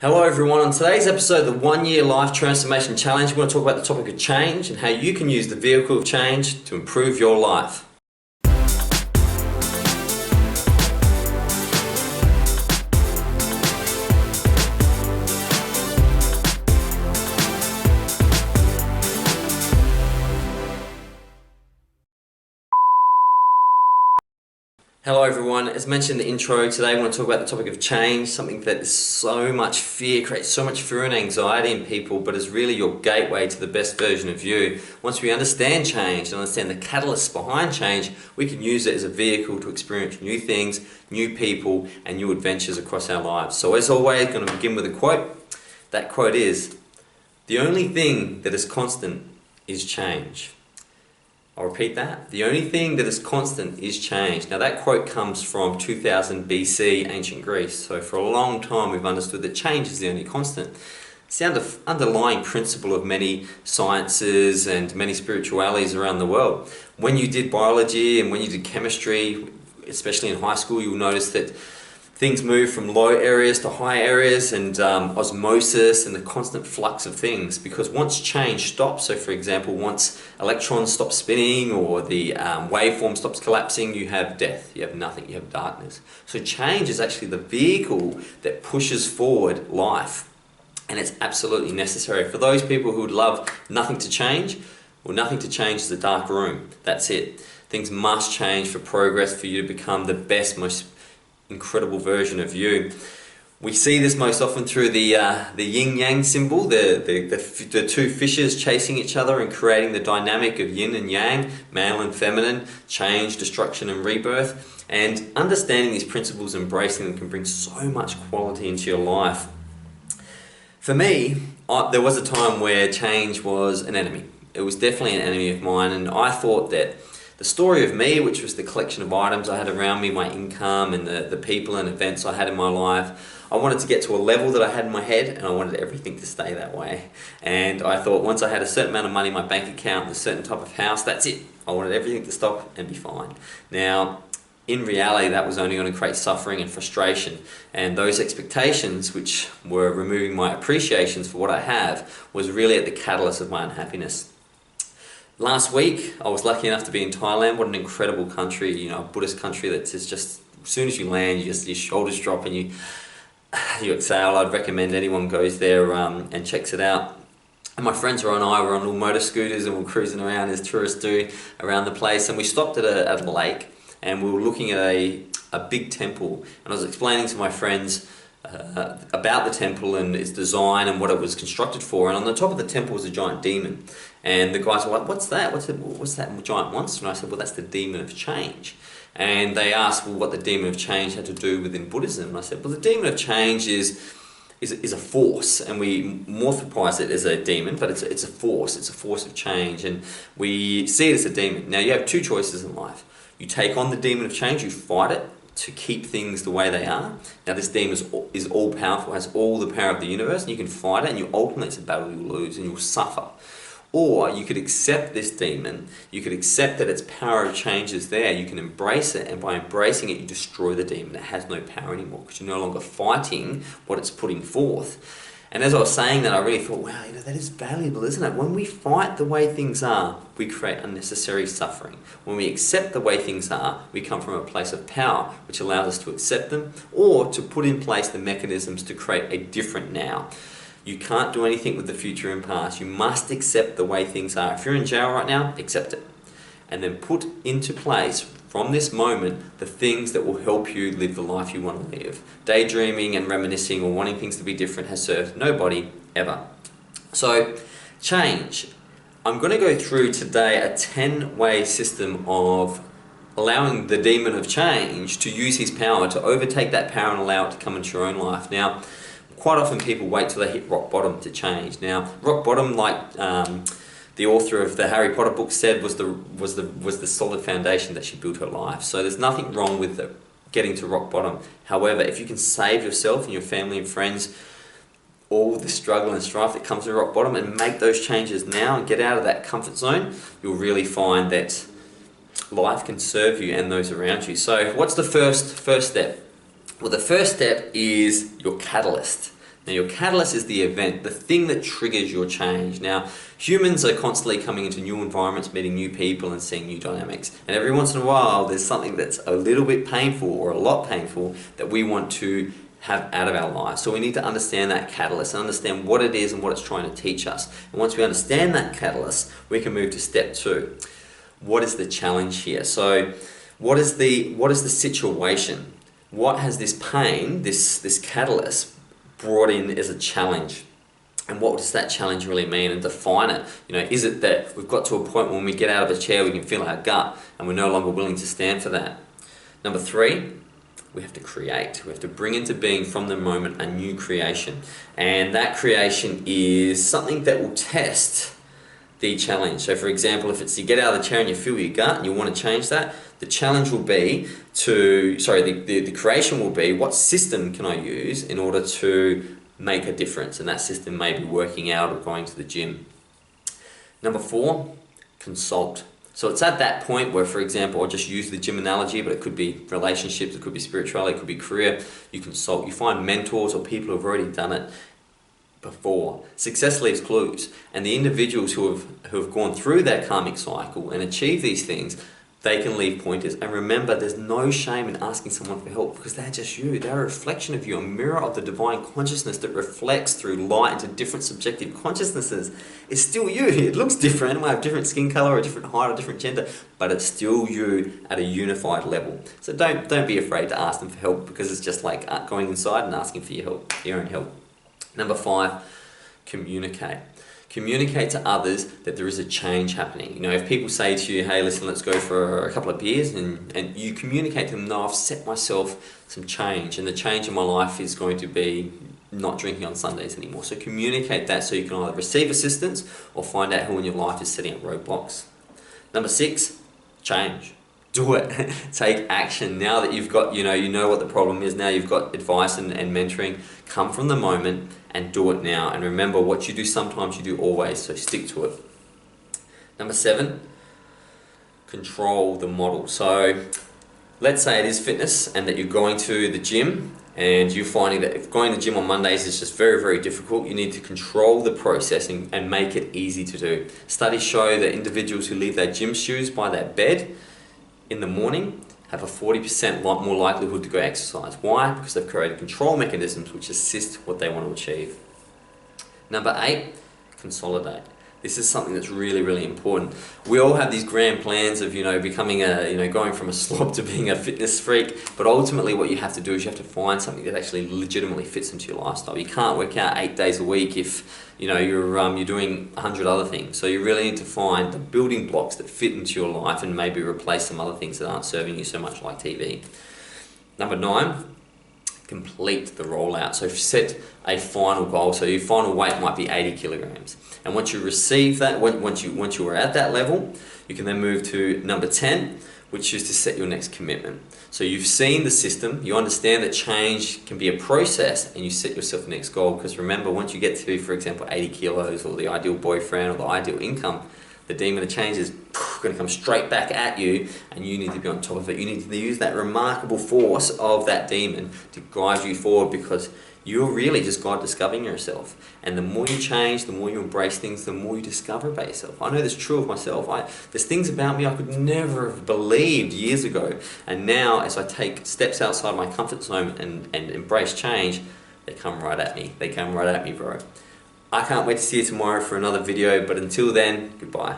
Hello everyone, on today's episode of the 1 Year Life Transformation Challenge, we're going to talk about the topic of change and how you can use the vehicle of change to improve your life. Hello everyone, as mentioned in the intro, today I want to talk about the topic of change, something that is so much fear, creates so much fear and anxiety in people, but is really your gateway to the best version of you. Once we understand change and understand the catalysts behind change, we can use it as a vehicle to experience new things, new people, and new adventures across our lives. So as always, I'm going to begin with a quote. That quote is, "The only thing that is constant is change." I'll repeat that. The only thing that is constant is change. Now that quote comes from 2000 BC, ancient Greece. So for a long time we've understood that change is the only constant. It's the underlying principle of many sciences and many spiritualities around the world. When you did biology and when you did chemistry, especially in high school, you'll notice that things move from low areas to high areas, and osmosis and the constant flux of things, because once change stops, so for example, once electrons stop spinning or the waveform stops collapsing, you have death, you have nothing, you have darkness. So change is actually the vehicle that pushes forward life, and it's absolutely necessary. For those people who would love nothing to change, well, nothing to change is a dark room. That's it. Things must change for progress, for you to become the best, most incredible version of you. We see this most often through the yin-yang symbol, the two fishes chasing each other and creating the dynamic of yin and yang, male and feminine, change, destruction and rebirth. And understanding these principles, embracing them, can bring so much quality into your life. For me, there was a time where change was an enemy. It was definitely an enemy of mine, and I thought that the story of me, which was the collection of items I had around me, my income and the people and events I had in my life, I wanted to get to a level that I had in my head, and I wanted everything to stay that way. And I thought once I had a certain amount of money in my bank account and a certain type of house, that's it. I wanted everything to stop and be fine. Now, in reality, that was only going to create suffering and frustration. And those expectations, which were removing my appreciations for what I have, was really at the catalyst of my unhappiness. Last week, I was lucky enough to be in Thailand. What an incredible country, you know, a Buddhist country that is just, as soon as you land, your shoulders drop and you exhale. I'd recommend anyone goes there and checks it out. And my friends and I were on little motor scooters and we were cruising around as tourists do around the place. And we stopped at a lake and we were looking at a big temple. And I was explaining to my friends about the temple and its design and what it was constructed for. And on the top of the temple was a giant demon. And the guys were like, "What's that? What's that giant monster?" And I said, "Well, that's the demon of change." And they asked, well, what the demon of change had to do within Buddhism. And I said, well, the demon of change is a force, and we morphoprise it as a demon, but it's a force. It's a force of change, and we see it as a demon. Now, you have two choices in life. You take on the demon of change, you fight it to keep things the way they are. Now, this demon is all powerful, has all the power of the universe, and you can fight it, and ultimately it's a battle you'll lose and you'll suffer. Or you could accept this demon, you could accept that its power of change is there, you can embrace it, and by embracing it you destroy the demon. It has no power anymore because you're no longer fighting what it's putting forth. And as I was saying that, I really thought, wow, that is valuable, isn't it? When we fight the way things are, we create unnecessary suffering. When we accept the way things are, we come from a place of power, which allows us to accept them or to put in place the mechanisms to create a different now. You can't do anything with the future and past. You must accept the way things are. If you're in jail right now, accept it. And then put into place, from this moment, the things that will help you live the life you want to live. Daydreaming and reminiscing or wanting things to be different has served nobody ever. So, change. I'm going to go through today a 10-way system of allowing the demon of change to use his power, to overtake that power and allow it to come into your own life. Now, quite often people wait till they hit rock bottom to change. Now, rock bottom, like the author of the Harry Potter book said, was the solid foundation that she built her life. So there's nothing wrong with getting to rock bottom. However, if you can save yourself and your family and friends all the struggle and strife that comes to rock bottom and make those changes now and get out of that comfort zone, you'll really find that life can serve you and those around you. So what's the first step? Well, the first step is your catalyst. Now your catalyst is the event, the thing that triggers your change. Now humans are constantly coming into new environments, meeting new people and seeing new dynamics. And every once in a while there's something that's a little bit painful or a lot painful that we want to have out of our lives. So we need to understand that catalyst and understand what it is and what it's trying to teach us. And once we understand that catalyst, we can move to step 2. What is the challenge here? So what is the situation? What has this pain, this catalyst, brought in as a challenge? And what does that challenge really mean, and define it? Is it that we've got to a point when we get out of a chair we can feel our gut and we're no longer willing to stand for that? Number 3, we have to create. We have to bring into being from the moment a new creation. And that creation is something that will test the challenge. So for example, if it's you get out of the chair and you feel your gut and you want to change that, the challenge will be the creation will be, what system can I use in order to make a difference? And that system may be working out or going to the gym. Number 4, consult. So it's at that point where, for example, I'll just use the gym analogy, but it could be relationships, it could be spirituality, it could be career. You consult, you find mentors or people who have already done it before. Success leaves clues, and the individuals who have gone through that karmic cycle and achieved these things, they can leave pointers. And remember, there's no shame in asking someone for help, because they're just you. They're a reflection of you, a mirror of the divine consciousness that reflects through light into different subjective consciousnesses. It's still you. It looks different. It might have different skin color, or a different height, or different gender, but it's still you at a unified level. So don't be afraid to ask them for help, because it's just like going inside and asking for your own help. Number 5, communicate. Communicate to others that there is a change happening. If people say to you, hey, listen, let's go for a couple of beers, and you communicate to them, no, I've set myself some change, and the change in my life is going to be not drinking on Sundays anymore. So communicate that so you can either receive assistance or find out who in your life is setting up roadblocks. Number 6, change. Do it. Take action. Now that you've got, you know what the problem is, now you've got advice and mentoring, come from the moment and do it now. And remember, what you do sometimes, you do always, so stick to it. Number 7, control the model. So let's say it is fitness and that you're going to the gym and you're finding that if going to the gym on Mondays is just very, very difficult, you need to control the process and make it easy to do. Studies show that individuals who leave their gym shoes by their bed in the morning have a 40% more likelihood to go exercise. Why? Because they've created control mechanisms which assist what they want to achieve. Number 8, consolidate. This is something that's really, really important. We all have these grand plans of, becoming going from a slob to being a fitness freak, but ultimately what you have to do is you have to find something that actually legitimately fits into your lifestyle. You can't work out 8 days a week if, you're doing 100 other things. So you really need to find the building blocks that fit into your life and maybe replace some other things that aren't serving you so much, like TV. Number 9, complete the rollout. So set a final goal. So your final weight might be 80 kilograms. And once you receive that, once you are at that level, you can then move to number 10, which is to set your next commitment. So you've seen the system, you understand that change can be a process, and you set yourself the next goal. Because remember, once you get to, for example, 80 kilos or the ideal boyfriend or the ideal income, the demon of change is going to come straight back at you, and you need to be on top of it. You need to use that remarkable force of that demon to guide you forward, because you're really just God discovering yourself. And the more you change, the more you embrace things, the more you discover about yourself. I know this is true of myself. There's things about me I could never have believed years ago. And now, as I take steps outside my comfort zone and embrace change, they come right at me. They come right at me, bro. I can't wait to see you tomorrow for another video, but until then, goodbye.